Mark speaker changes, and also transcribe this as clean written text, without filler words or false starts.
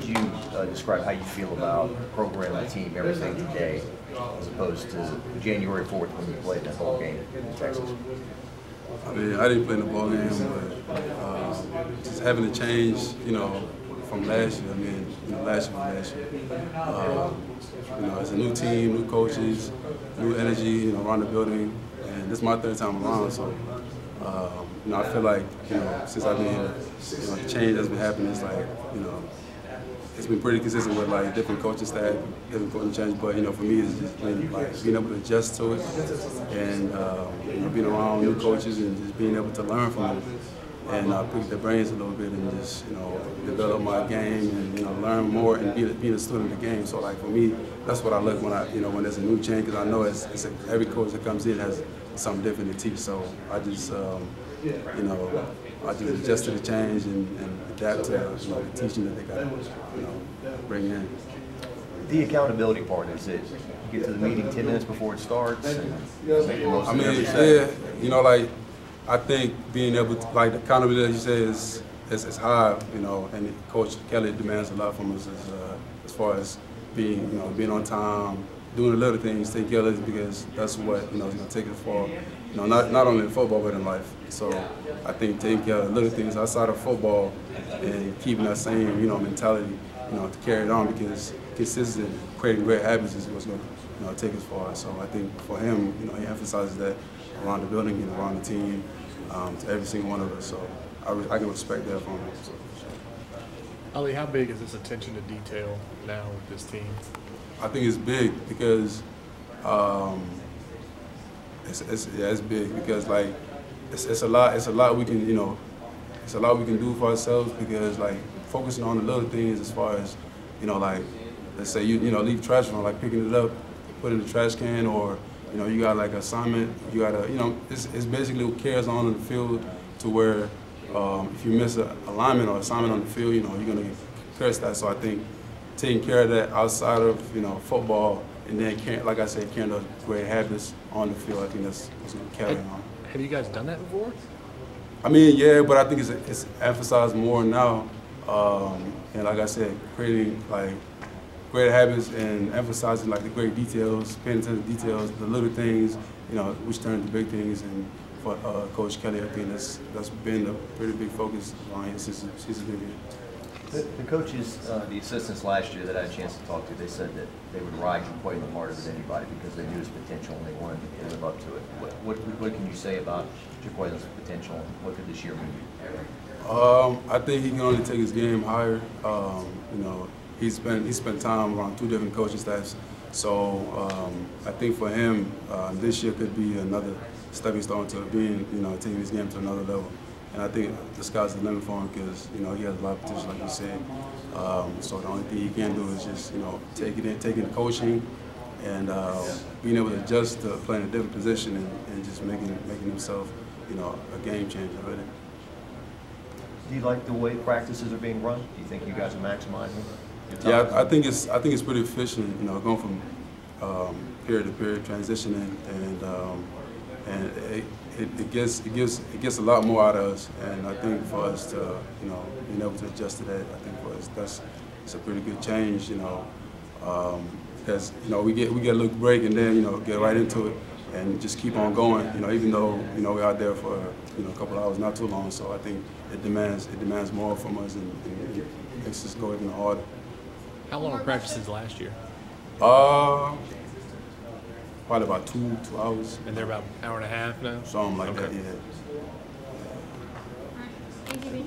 Speaker 1: would you describe how you feel about the program, the team, everything today, as opposed to January 4th when you played that ball game in Texas?
Speaker 2: I mean, I didn't play in the ball game, but just having to change, from last year. I mean, last year was last year. It's a new team, new coaches, new energy, around the building, and this is my third time around. So, I feel like, since I've been here, the change that's been happening is like, it's been pretty consistent with like different coaching staff, different coaching change. But for me, it's just been like being able to adjust to it, and being around new coaches and just being able to learn from them, and pick their brains a little bit, and just develop my game and learn more and be a student of the game. So like for me, that's what I look when when there's a new change, because I know every coach that comes in has something different to teach. So I just I just adjust to the change and adapt to the teaching that they got to bring in.
Speaker 1: The accountability part, is it you get to the meeting 10 minutes before it starts and make the most of every second?
Speaker 2: Yeah, like I think being able to, like, the accountability, as you say, is high, and Coach Kelly demands a lot from us as far as being on time, doing the little things, taking care of it, because that's what is going to take it far. Not only in football but in life. So I think taking care of the little things outside of football and keeping that same mentality, to carry it on, because consistent creating great habits is what's going to take us far. So I think for him, he emphasizes that around the building and around the team, to every single one of us. So I can respect that from him. So.
Speaker 3: Ali, how big is this attention to detail now with this team?
Speaker 2: I think it's big because it's big because like it's a lot we can it's a lot we can do for ourselves, because like focusing on the little things, as far as like, let's say you leave trash on, like picking it up, put it in the trash can, or you got like assignment, you gotta it's basically what carries on the field, to where if you miss an alignment or assignment on the field, you're gonna get cursed at. So I think taking care of that outside of football, and then like I said, carrying those great habits on the field, I think that's what's gonna carry on.
Speaker 3: Have you guys done that before?
Speaker 2: I mean, yeah, but I think it's emphasized more now, and like I said, creating like great habits and emphasizing like the great details, paying attention to details, the little things, which turn into big things. And for Coach Kelly, I think that's been a pretty big focus on him since he's been here.
Speaker 1: The coaches, the assistants last year that I had a chance to talk to, they said that they would ride Jaquaylin harder than anybody because they knew his potential and they wanted to live up to it. What can you say about Jaquaylin's potential, and what could this year mean?
Speaker 2: I think he can only take his game higher. He spent time around 2 different coaching staffs, so I think for him this year could be another stepping stone to being, taking his game to another level. And I think the sky's the limit for him, because he has a lot of potential, like you said. So the only thing he can do is just taking the coaching, and being able to adjust to playing a different position, and just making himself a game changer really.
Speaker 1: Do you like the way practices are being run? Do you think you guys are maximizing?
Speaker 2: Yeah, I think it's pretty efficient. Going from period to period, transitioning, and it gets a lot more out of us. And I think for us to being able to adjust to that, I think for us it's a pretty good change. Because we get a little break and then get right into it and just keep on going. Even though we're out there for a couple of hours, not too long. So I think it demands more from us, and it makes us go even harder.
Speaker 3: How long were practices last year?
Speaker 2: Probably about 2 hours.
Speaker 3: And they're about an hour and a half now?
Speaker 2: Something like
Speaker 3: Okay.
Speaker 2: that, yeah.
Speaker 4: Thank you, BJ.